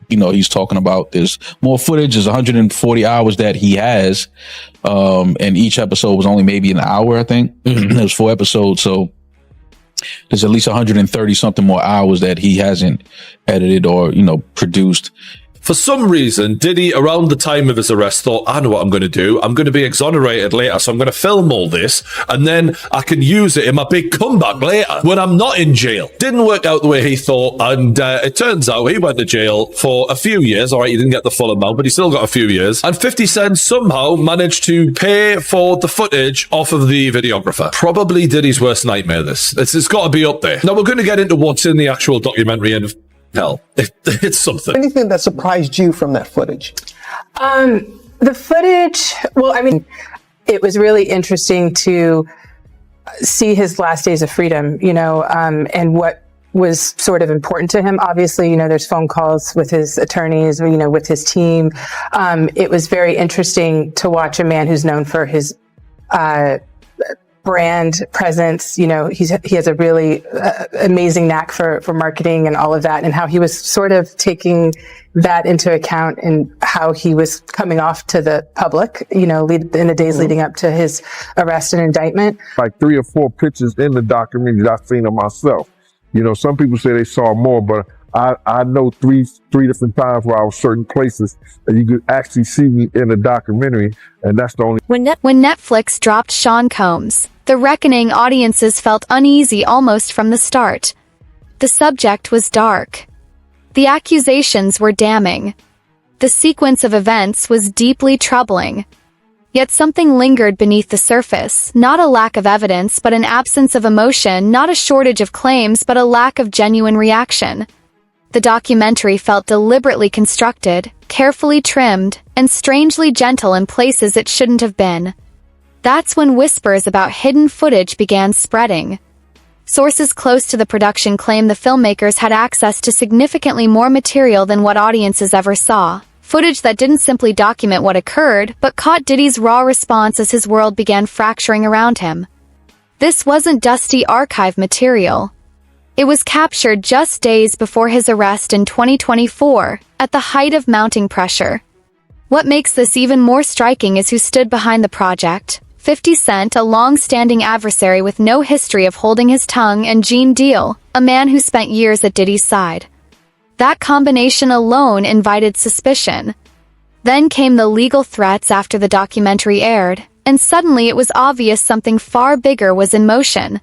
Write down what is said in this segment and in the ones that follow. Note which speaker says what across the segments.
Speaker 1: he's talking about there's more footage. There's 140 hours that he has. And each episode was only maybe an hour, I think. There's 4 episodes. So there's at least 130 something more hours that he hasn't edited or, produced.
Speaker 2: For some reason, Diddy, around the time of his arrest, thought, I know what I'm going to do. I'm going to be exonerated later, so I'm going to film all this, and then I can use it in my big comeback later when I'm not in jail. Didn't work out the way he thought, and it turns out he went to jail for a few years. All right, he didn't get the full amount, but he still got a few years. And 50 Cent somehow managed to pay for the footage off of the videographer. Probably Diddy's worst nightmare, this. It's got to be up there. Now, we're going to get into what's in the actual documentary, and hell, it's something.
Speaker 3: Anything that surprised you from that footage?
Speaker 4: The footage, well, I mean, it was really interesting to see his last days of freedom, and what was sort of important to him. Obviously, there's phone calls with his attorneys, with his team. It was very interesting to watch a man who's known for his brand presence. He has a really amazing knack for marketing and all of that, and how he was sort of taking that into account and how he was coming off to the public, in the days leading up to his arrest and indictment.
Speaker 5: Like 3 or 4 pictures in the documentary that I've seen of myself. Some people say they saw more, but I know three different times where I was certain places and you could actually see me in the documentary, and that's the only.
Speaker 6: When Netflix dropped Sean Combs, The Reckoning, audiences felt uneasy almost from the start. The subject was dark. The accusations were damning. The sequence of events was deeply troubling. Yet something lingered beneath the surface, not a lack of evidence but an absence of emotion, not a shortage of claims but a lack of genuine reaction. The documentary felt deliberately constructed, carefully trimmed, and strangely gentle in places it shouldn't have been. That's when whispers about hidden footage began spreading. Sources close to the production claim the filmmakers had access to significantly more material than what audiences ever saw. Footage that didn't simply document what occurred, but caught Diddy's raw response as his world began fracturing around him. This wasn't dusty archive material. It was captured just days before his arrest in 2024, at the height of mounting pressure. What makes this even more striking is who stood behind the project. 50 Cent, a long-standing adversary with no history of holding his tongue, and Gene Deal, a man who spent years at Diddy's side. That combination alone invited suspicion. Then came the legal threats after the documentary aired, and suddenly it was obvious something far bigger was in motion.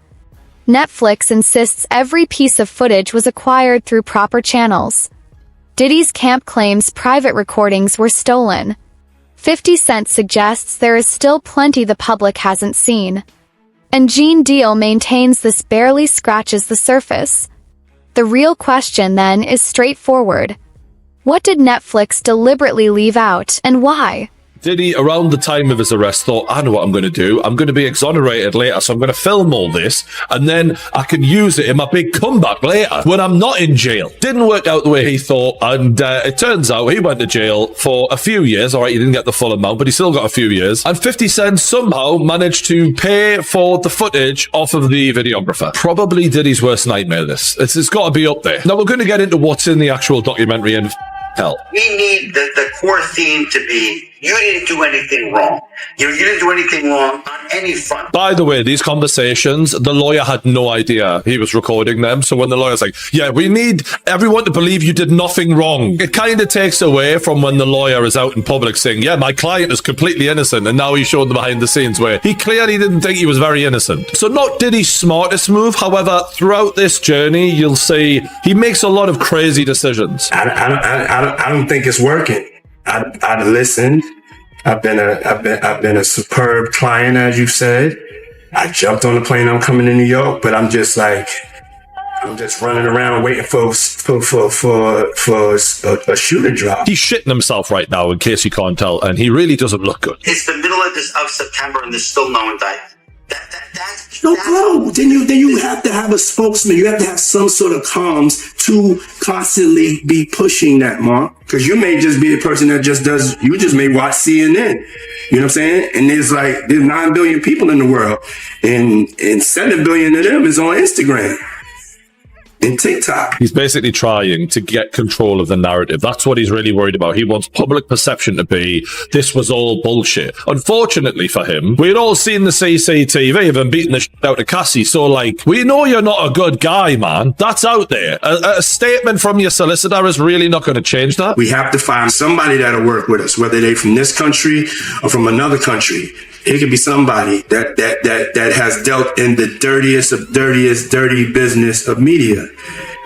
Speaker 6: Netflix insists every piece of footage was acquired through proper channels. Diddy's camp claims private recordings were stolen. 50 Cent suggests there is still plenty the public hasn't seen. And Gene Deal maintains this barely scratches the surface. The real question, then, is straightforward. What did Netflix deliberately leave out, and why?
Speaker 2: Diddy, around the time of his arrest, thought, I know what I'm going to do. I'm going to be exonerated later, so I'm going to film all this, and then I can use it in my big comeback later when I'm not in jail. Didn't work out the way he thought, and it turns out he went to jail for a few years. All right, he didn't get the full amount, but he still got a few years. And 50 Cent somehow managed to pay for the footage off of the videographer. Probably Diddy's worst nightmare, this. It's got to be up there. Now, we're going to get into what's in the actual documentary, and hell.
Speaker 7: We need the core theme to be, you didn't do anything wrong. You didn't do anything wrong on any front.
Speaker 2: By the way, these conversations, the lawyer had no idea he was recording them. So when the lawyer's like, yeah, we need everyone to believe you did nothing wrong, it kind of takes away from when the lawyer is out in public saying, yeah, my client is completely innocent. And now he showed the behind the scenes where he clearly didn't think he was very innocent. So not Diddy's smartest move. However, throughout this journey, you'll see he makes a lot of crazy decisions.
Speaker 8: I don't think it's working. I listened. I've been a superb client, as you said. I jumped on the plane. I'm coming to New York, but I'm just running around waiting for a shoe to drop.
Speaker 2: He's shitting himself right now, in case you can't tell, and he really doesn't look good.
Speaker 7: It's the middle of September, and there's still no indictment.
Speaker 8: Bro, then you have to have a spokesman. You have to have some sort of comms to constantly be pushing that, Mark. Because you may just be the person that you just may watch CNN. You know what I'm saying? And there's 9 billion people in the world, and 7 billion of them is on Instagram. and TikTok.
Speaker 2: He's basically trying to get control of the narrative. That's what he's really worried about. He wants public perception to be, this was all bullshit. Unfortunately for him, we'd all seen the CCTV of him beating the shit out of Cassie. So, like, we know you're not a good guy, man. That's out there. A statement from your solicitor is really not going to change that.
Speaker 8: We have to find somebody that'll work with us, whether they from this country or from another country. It could be somebody that has dealt in the dirtiest of dirty business of media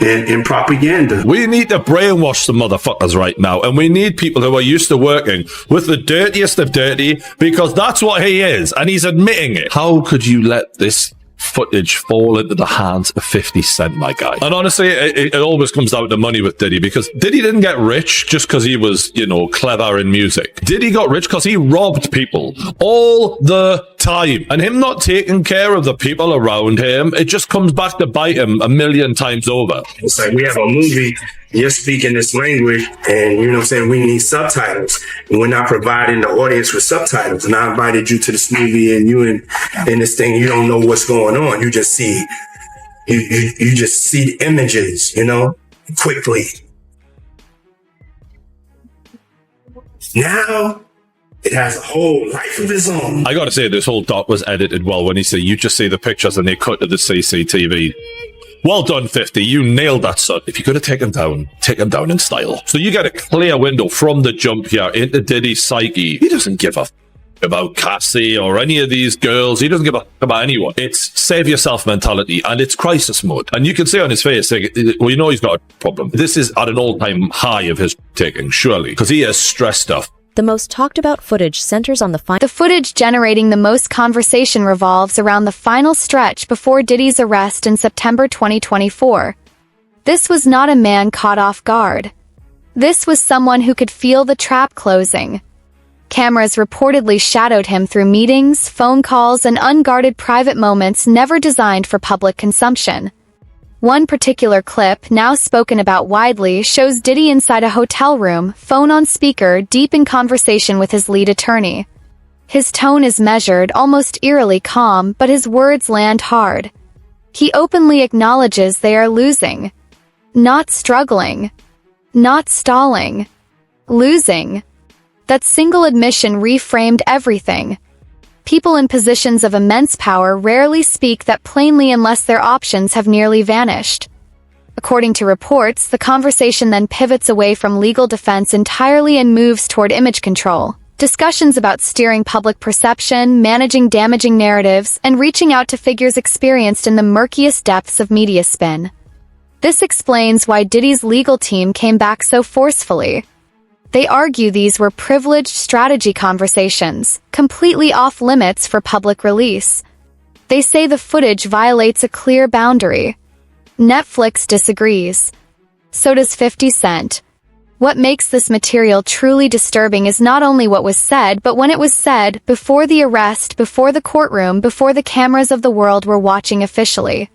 Speaker 8: and propaganda.
Speaker 2: We need to brainwash the motherfuckers right now, and we need people who are used to working with the dirtiest of dirty, because that's what he is, and he's admitting it. How could you let this footage fall into the hands of 50 Cent, my guy? And honestly, it always comes down to money with Diddy, because Diddy didn't get rich just because he was, you know, clever in music. Diddy got rich because he robbed people all the time, and him not taking care of the people around him, it just comes back to bite him a million times over.
Speaker 8: It's like we have a movie, you're speaking this language, and you know what I'm saying, we need subtitles, and we're not providing the audience with subtitles. And I invited you to this movie, and you in this thing, you don't know what's going on. You just see, you just see the images, you know, quickly. Now it has a whole life of its own.
Speaker 2: I gotta say, this whole doc was edited well. When you just see the pictures and they cut to the CCTV. Well done, 50. You nailed that, son. If you're going to take him down in style. So you get a clear window from the jump here into Diddy's psyche. He doesn't give a about Cassie or any of these girls. He doesn't give a about anyone. It's save yourself mentality, and it's crisis mode. And you can see on his face, well, you know he's got a problem. This is at an all-time high of his taking, surely, because he is stressed stuff.
Speaker 9: The most talked about footage centers on the
Speaker 6: footage generating the most conversation revolves around the final stretch before Diddy's arrest in September 2024. This was not a man caught off guard. This was someone who could feel the trap closing. Cameras reportedly shadowed him through meetings, phone calls, and unguarded private moments never designed for public consumption. One particular clip, now spoken about widely, shows Diddy inside a hotel room, phone on speaker, deep in conversation with his lead attorney. His tone is measured, almost eerily calm, but his words land hard. He openly acknowledges they are losing. Not struggling. Not stalling. Losing. That single admission reframed everything. People in positions of immense power rarely speak that plainly unless their options have nearly vanished. According to reports, the conversation then pivots away from legal defense entirely and moves toward image control. Discussions about steering public perception, managing damaging narratives, and reaching out to figures experienced in the murkiest depths of media spin. This explains why Diddy's legal team came back so forcefully. They argue these were privileged strategy conversations, completely off limits for public release. They say the footage violates a clear boundary. Netflix disagrees. So does 50 Cent. What makes this material truly disturbing is not only what was said, but when it was said, before the arrest, before the courtroom, before the cameras of the world were watching officially.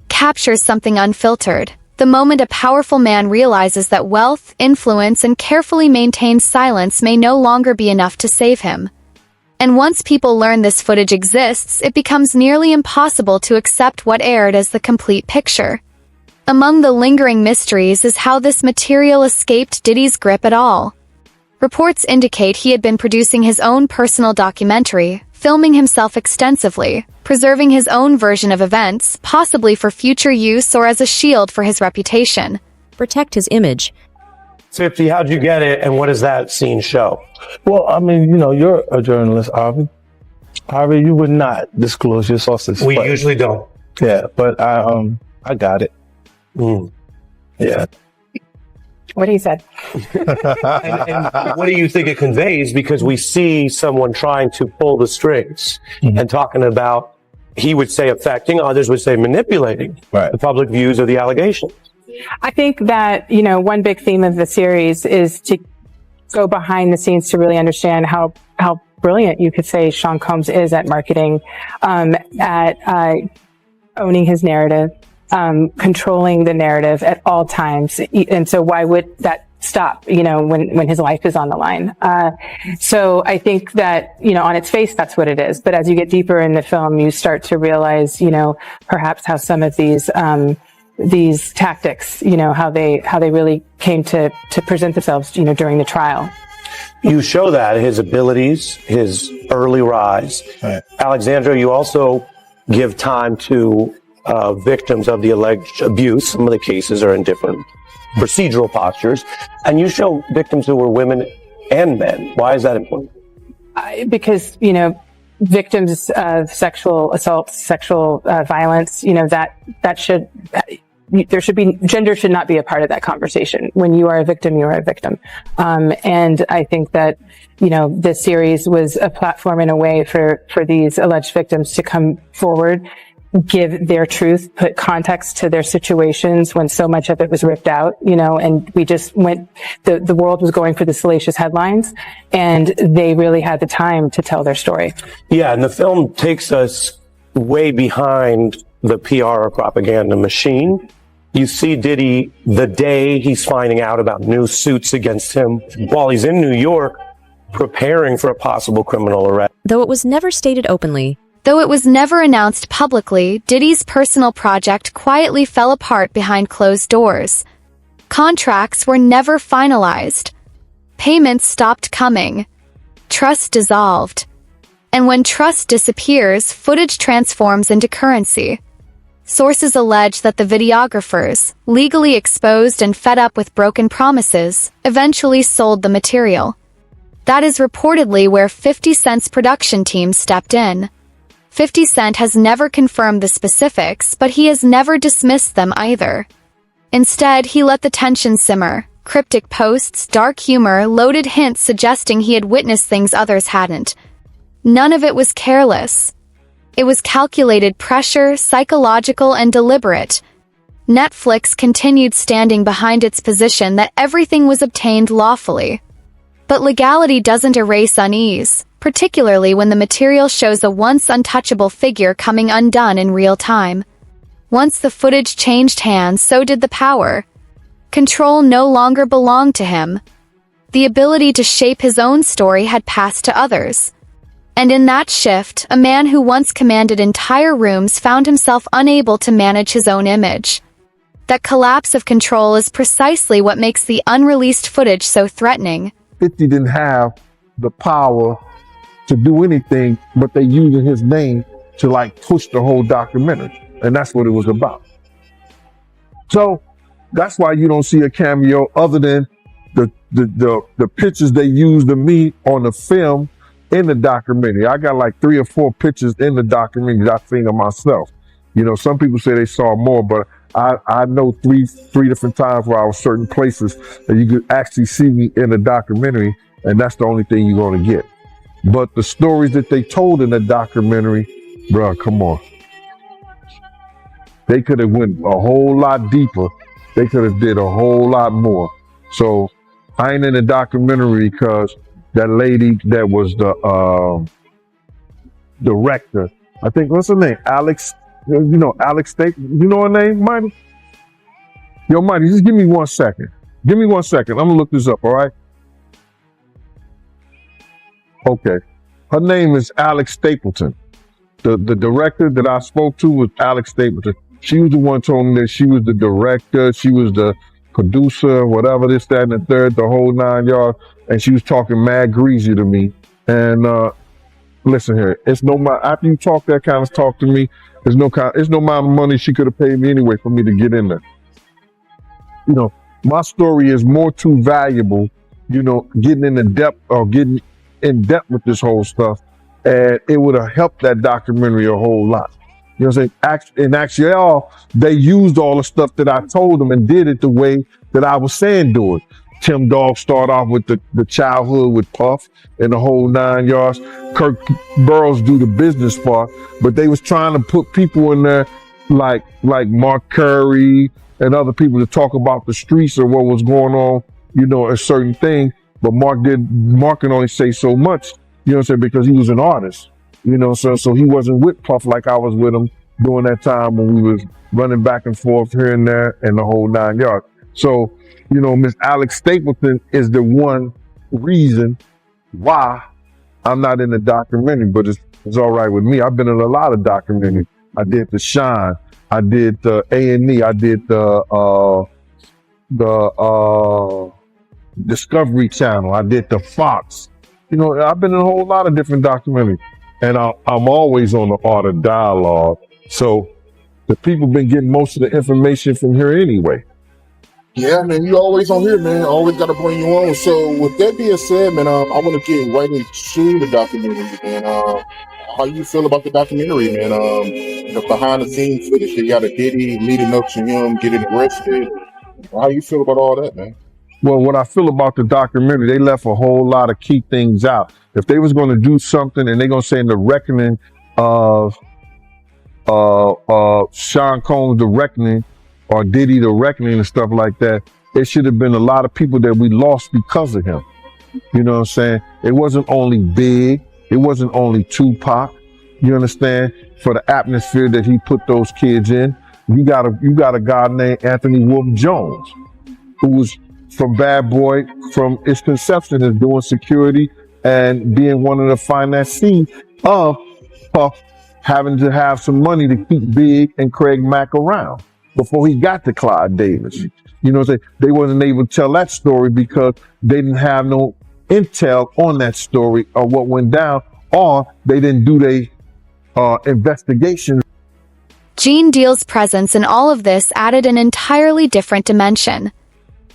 Speaker 6: Captures something unfiltered. The moment a powerful man realizes that wealth, influence, and carefully maintained silence may no longer be enough to save him. And once people learn this footage exists, it becomes nearly impossible to accept what aired as the complete picture. Among the lingering mysteries is how this material escaped Diddy's grip at all. Reports indicate he had been producing his own personal documentary, filming himself extensively, preserving his own version of events, possibly for future use or as a shield for his reputation.
Speaker 9: protect his image.
Speaker 10: 50, how'd you get it, and what does that scene show?
Speaker 11: Well, I mean, you know, you're a journalist, Harvey. Harvey, you would not disclose your sources.
Speaker 10: We usually don't.
Speaker 11: Yeah, but I got it. Yeah.
Speaker 4: What he said.
Speaker 10: and what do you think it conveys? Because we see someone trying to pull the strings and talking about, he would say affecting, others would say manipulating the public views of the allegations.
Speaker 4: I think that, you know, one big theme of the series is to go behind the scenes to really understand how brilliant you could say Sean Combs is at marketing, at owning his narrative, controlling the narrative at all times. And so why would that stop, you know, when his life is on the line? So I think that, you know, on its face, that's what it is. But as you get deeper in the film, you start to realize, you know, perhaps how some of these, these tactics, how they really came to present themselves, during the trial.
Speaker 10: You show that his abilities, his early rise.
Speaker 11: Right.
Speaker 10: Alexandra, you also give time to victims of the alleged abuse. Some of the cases are in different procedural postures. And you show victims who were women and men. Why is that important?
Speaker 4: Because, victims of sexual assault, sexual violence, gender should not be a part of that conversation. When you are a victim, you are a victim. And I think that, this series was a platform in a way for these alleged victims to come forward, give their truth, put context to their situations when so much of it was ripped out, and we just the world was going for the salacious headlines, and they really had the time to tell their story.
Speaker 10: Yeah, and the film takes us way behind the PR or propaganda machine. You see Diddy the day he's finding out about new suits against him while he's in New York preparing for a possible criminal arrest.
Speaker 9: Though it was never stated openly,
Speaker 6: Though it was never announced publicly, Diddy's personal project quietly fell apart behind closed doors. Contracts were never finalized. Payments stopped coming. Trust dissolved. And when trust disappears, footage transforms into currency. Sources allege that the videographers, legally exposed and fed up with broken promises, eventually sold the material. That is reportedly where 50 Cent's production team stepped in. 50 Cent has never confirmed the specifics, but he has never dismissed them either. Instead, he let the tension simmer. Cryptic posts, dark humor, loaded hints suggesting he had witnessed things others hadn't. None of it was careless. It was calculated pressure, psychological, and deliberate. Netflix continued standing behind its position that everything was obtained lawfully. But legality doesn't erase unease, particularly when the material shows a once untouchable figure coming undone in real time. Once the footage changed hands, so did the power. Control no longer belonged to him. The ability to shape his own story had passed to others. And in that shift, a man who once commanded entire rooms found himself unable to manage his own image. That collapse of control is precisely what makes the unreleased footage so threatening.
Speaker 5: 50 didn't have the power to do anything, but they using his name to push the whole documentary. And that's what it was about. So that's why you don't see a cameo other than the pictures they used of me on the film in the documentary. I got 3 or 4 pictures in the documentary that I've seen of myself. Some people say they saw more, but I know three different times where I was certain places that you could actually see me in the documentary, and that's the only thing you're going to get. But the stories that they told in the documentary, bruh, come on. They could have went a whole lot deeper. They could have did a whole lot more. So I ain't in the documentary because that lady that was the director, I think, what's her name? Alex, Alex Steak. You know her name, Mighty? Yo, Mighty, just give me 1 second. Give me 1 second. I'm gonna look this up, all right? Okay. Her name is Alex Stapleton. The director that I spoke to was Alex Stapleton. She was the one told me that she was the director, she was the producer, whatever, this, that, and the third, the whole 9 yards. And she was talking mad greasy to me. And listen here, it's no matter after you talk that kind of talk to me, it's no amount of money she could have paid me anyway for me to get in there. My story is more too valuable, getting getting in depth with this whole stuff. And it would have helped that documentary a whole lot. You know what I'm saying? In actually, they used all the stuff that I told them and did it the way that I was saying do it. Tim Dog started off with the childhood with Puff and the whole 9 yards. Kirk Burrows do the business part, but they was trying to put people in there like Mark Curry and other people to talk about the streets or what was going on, a certain thing. But Mark can only say so much, what I'm saying, because he was an artist, so he wasn't with Puff like I was with him during that time when we was running back and forth here and there and the whole 9 yards. So, Miss Alex Stapleton is the one reason why I'm not in the documentary, but it's all right with me. I've been in a lot of documentaries. I did The Shine. I did the A&E. I did the Discovery Channel. I did the Fox. You know, I've been in a whole lot of different documentaries, and I'm always on the art of dialogue. So the people been getting most of the information from here anyway.
Speaker 12: Yeah, man, you always on here, man. Always got to bring you on. So with that being said, man, I want to get right into the documentary, man. How you feel about the documentary, man? The behind the scenes footage. You got a Diddy leading up to him getting arrested. How you feel about all that, man?
Speaker 5: Well, what I feel about the documentary, they left a whole lot of key things out. If they was going to do something and they're going to say in the reckoning of Sean Combs, the reckoning, or Diddy, the reckoning and stuff like that, it should have been a lot of people that we lost because of him. You know what I'm saying? It wasn't only Big. It wasn't only Tupac. You understand? For the atmosphere that he put those kids in. You got a guy named Anthony Wolf Jones, who was from Bad Boy, from its conception, is doing security and being one of the financiers of Puff having to have some money to keep Big and Craig Mack around before he got to Clyde Davis. You know what I'm saying? They wasn't able to tell that story because they didn't have no intel on that story or what went down, or they didn't do their investigation.
Speaker 6: Gene Deal's presence in all of this added an entirely different dimension.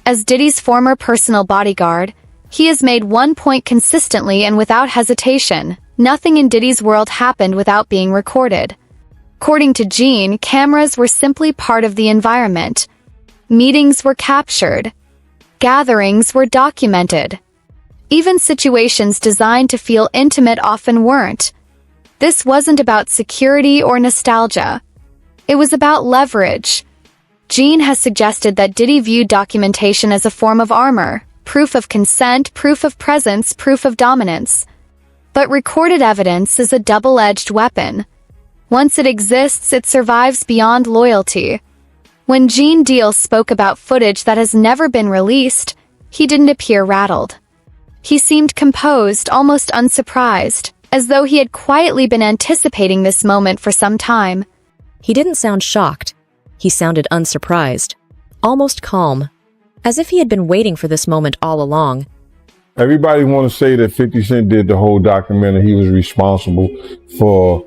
Speaker 6: As Diddy's former personal bodyguard, he has made one point consistently and without hesitation: nothing in Diddy's world happened without being recorded. According to Gene, cameras were simply part of the environment. Meetings were captured. Gatherings were documented. Even situations designed to feel intimate often weren't. This wasn't about security or nostalgia. It was about leverage. Gene has suggested that Diddy viewed documentation as a form of armor, proof of consent, proof of presence, proof of dominance. But recorded evidence is a double-edged weapon. Once it exists, it survives beyond loyalty. When Gene Deal spoke about footage that has never been released, he didn't appear rattled. He seemed composed, almost unsurprised, as though he had quietly been anticipating this moment for some time.
Speaker 9: He didn't sound shocked. He sounded unsurprised, almost calm, as if he had been waiting for this moment all along.
Speaker 5: Everybody want to say that 50 Cent did the whole documentary. He was responsible for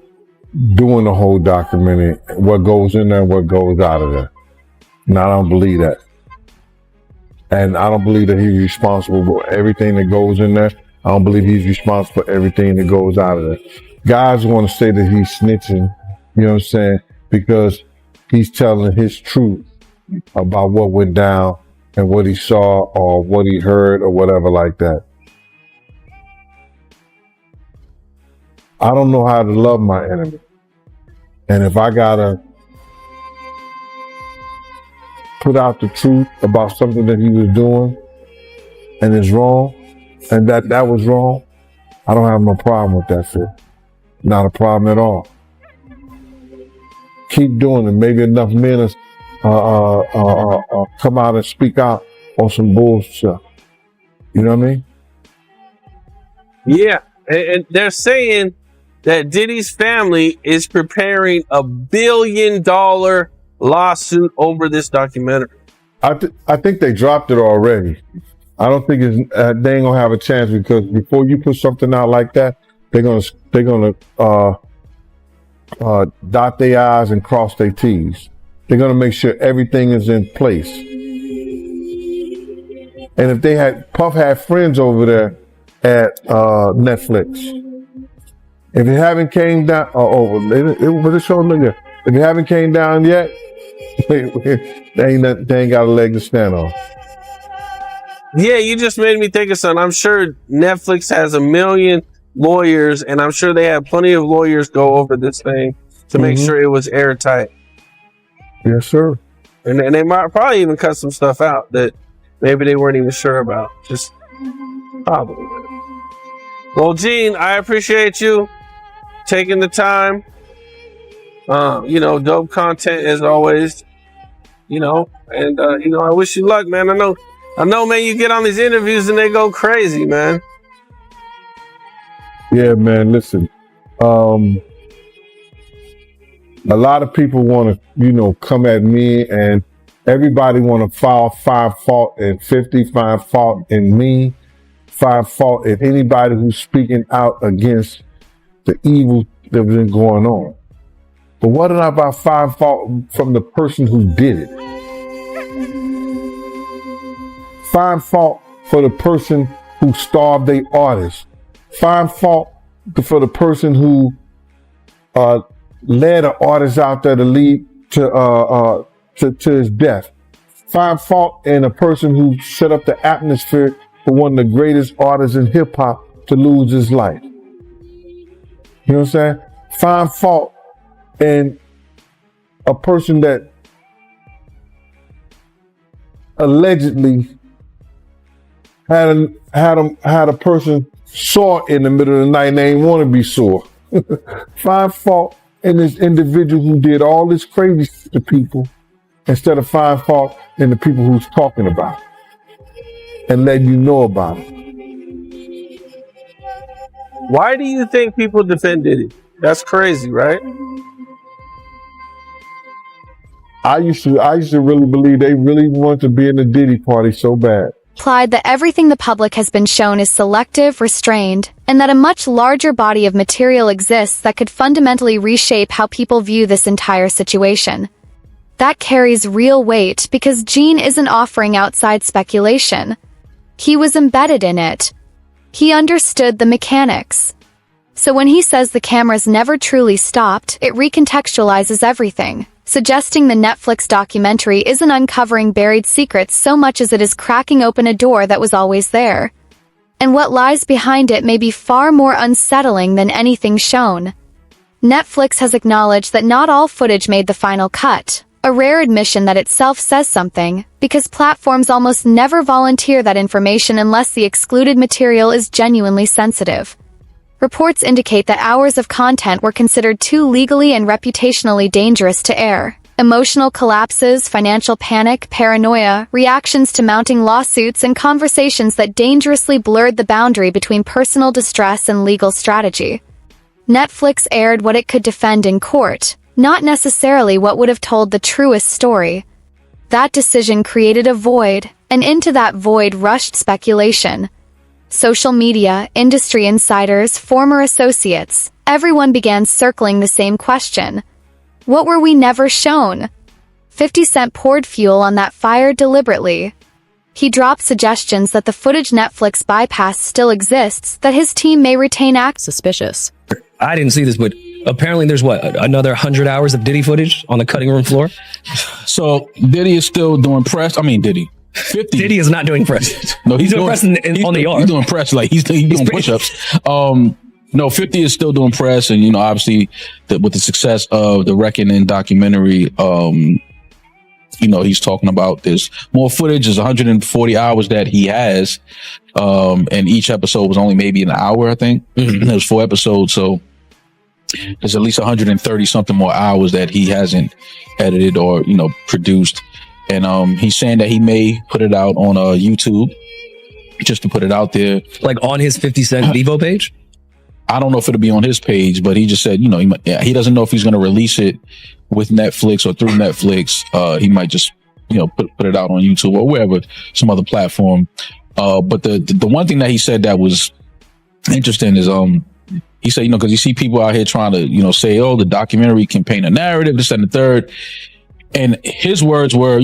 Speaker 5: doing the whole documentary, what goes in there and what goes out of there. And I don't believe that. And I don't believe that he's responsible for everything that goes in there. I don't believe he's responsible for everything that goes out of there. Guys want to say that he's snitching, you know what I'm saying, because he's telling his truth about what went down and what he saw or what he heard or whatever like that. I don't know how to love my enemy. And if I gotta put out the truth about something that he was doing and it's wrong, and that was wrong, I don't have no problem with that shit. Not a problem at all. Keep doing it. Maybe enough men come out and speak out on some bullshit. You know what I mean?
Speaker 13: Yeah, and they're saying that Diddy's family is preparing $1 billion lawsuit over this documentary.
Speaker 5: I think they dropped it already. I don't think they ain't gonna have a chance, because before you put something out like that, they're gonna dot their I's and cross their T's. They're gonna make sure everything is in place. And if Puff had friends over there at Netflix, if it haven't came down, it showing there. If it haven't came down yet, they ain't got a leg to stand on.
Speaker 13: Yeah, you just made me think of something. I'm sure Netflix has 1 million lawyers, and I'm sure they had plenty of lawyers go over this thing to make sure it was airtight.
Speaker 5: Yes, sir.
Speaker 13: And they might probably even cut some stuff out that maybe they weren't even sure about. Just probably. Well, Gene, I appreciate you taking the time. Dope content as always. And I wish you luck, man. I know, man, you get on these interviews and they go crazy, man.
Speaker 5: Yeah, man, listen. A lot of people want to, come at me, and everybody want to find fault in 50, find fault in me, find fault in anybody who's speaking out against the evil that's been going on. But what about find fault from the person who did it? Find fault for the person who starved their artist. Find fault for the person who led an artist out there to lead to his death. Find fault in a person who set up the atmosphere for one of the greatest artists in hip hop to lose his life. You know what I'm saying? Find fault in a person that allegedly had a person sore in the middle of the night and they didn't want to be sore. Find fault in this individual who did all this crazy shit to people instead of find fault in the people who's talking about it and letting you know about it.
Speaker 13: Why do you think people defend Diddy? That's crazy, right?
Speaker 5: I used to really believe they really wanted to be in the Diddy party so bad.
Speaker 6: Implied that everything the public has been shown is selective, restrained, and that a much larger body of material exists that could fundamentally reshape how people view this entire situation. That carries real weight because Gene isn't offering outside speculation. He was embedded in it. He understood the mechanics. So when he says the cameras never truly stopped, it recontextualizes everything, suggesting the Netflix documentary isn't uncovering buried secrets so much as it is cracking open a door that was always there. And what lies behind it may be far more unsettling than anything shown. Netflix has acknowledged that not all footage made the final cut, a rare admission that itself says something, because platforms almost never volunteer that information unless the excluded material is genuinely sensitive. Reports indicate that hours of content were considered too legally and reputationally dangerous to air. Emotional collapses, financial panic, paranoia, reactions to mounting lawsuits, and conversations that dangerously blurred the boundary between personal distress and legal strategy. Netflix aired what it could defend in court, not necessarily what would have told the truest story. That decision created a void, and into that void rushed speculation. Social media, industry insiders, former associates, everyone began circling the same question. What were we never shown? 50 Cent poured fuel on that fire deliberately. He dropped suggestions that the footage Netflix bypassed still exists, that his team may retain access.
Speaker 14: Suspicious. I didn't see this, but apparently there's another 100 hours of Diddy footage on the cutting room floor?
Speaker 1: So Diddy is still doing press. I mean, Diddy. 50.
Speaker 14: Diddy is not doing press.
Speaker 1: No,
Speaker 14: he's doing press on the yard.
Speaker 1: He's doing press like he's doing push-ups. No, 50 is still doing press, and obviously with the success of the Reckoning documentary, he's talking about this more footage. Is 140 hours that he has, and each episode was only maybe an hour. I think there's 4 episodes, so there's at least 130 something more hours that he hasn't edited or produced. And he's saying that he may put it out on YouTube, just to put it out there,
Speaker 14: like on his 50 Cent Devo page.
Speaker 1: I don't know if it'll be on his page, but he just said, he doesn't know if he's going to release it with Netflix or through Netflix. He might just, put it out on YouTube or wherever, some other platform. But the one thing that he said that was interesting is, he said, because you see people out here trying to, say, oh, the documentary can paint a narrative, this and the third. And his words were,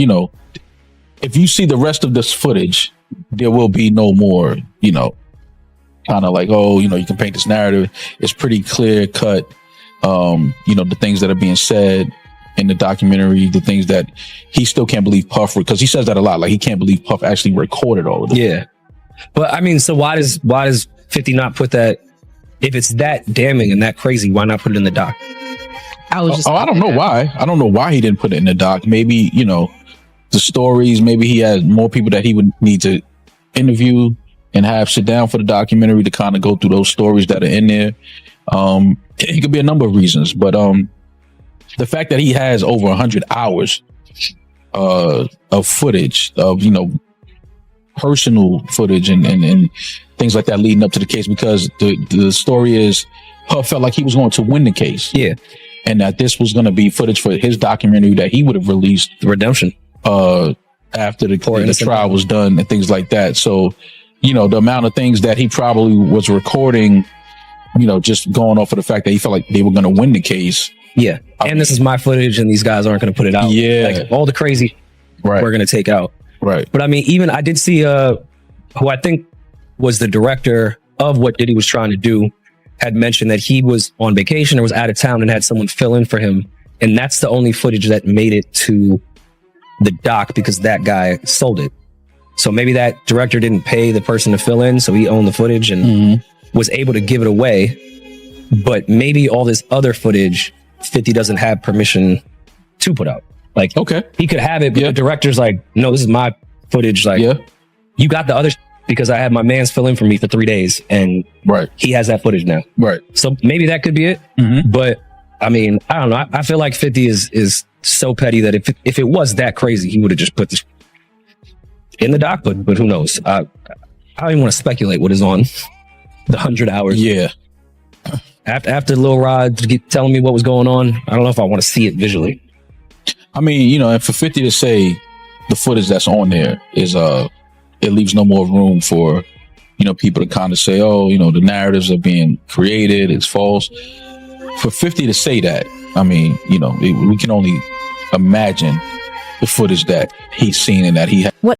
Speaker 1: if you see the rest of this footage, there will be no more, kind of like, oh, you can paint this narrative. It's pretty clear cut. The things that are being said in the documentary, the things that he still can't believe Puff, because he says that a lot. Like, he can't believe Puff actually recorded all of this.
Speaker 14: Yeah. But I mean, so why does 50 not put that, if it's that damning and that crazy, why not put it in the doc?
Speaker 1: I don't know why. I don't know why he didn't put it in the doc. Maybe, the stories, maybe he had more people that he would need to interview and have sit down for the documentary to kind of go through those stories that are in there. It could be a number of reasons, but the fact that he has over 100 hours of footage of, personal footage and things like that leading up to the case, because the story is Puff felt like he was going to win the case.
Speaker 14: Yeah.
Speaker 1: and that this was going to be footage for his documentary that he would have released,
Speaker 14: Redemption,
Speaker 1: after the trial was done and things like that. So, you know, the amount of things that he probably was recording, you know, just going off of the fact that he felt like they were going to win the case.
Speaker 14: Yeah. And this is my footage and these guys aren't going to put it out.
Speaker 1: Yeah.
Speaker 14: Like, all the crazy we're going to take out.
Speaker 1: Right.
Speaker 14: But I mean, even I did see who I think was the director of what Diddy was trying to do had mentioned that he was on vacation or was out of town and had someone fill in for him. And that's the only footage that made it to the doc because that guy sold it. So maybe that director didn't pay the person to fill in, so he owned the footage and was able to give it away. But maybe all this other footage, 50 doesn't have permission to put out. Like,
Speaker 1: okay,
Speaker 14: he could have it, but the director's like, no, this is my footage. Like, you got the other because I had my man's fill in for me for 3 days, and he has that footage now.
Speaker 1: Right.
Speaker 14: So maybe that could be it. But I mean, I don't know. I feel like 50 is so petty that if it was that crazy, he would have just put this in the doc. But who knows? I don't even want to speculate what is on the 100 hours.
Speaker 1: Yeah.
Speaker 14: After Lil Rod telling me what was going on, I don't know if I want to see it visually.
Speaker 1: I mean, you know, and for 50 to say the footage that's on there is it leaves no more room for, you know, people to kind of say, oh, you know, the narratives are being created, it's false. For 50 to say that, I mean, you know, we can only imagine the footage that he's seen and that he had.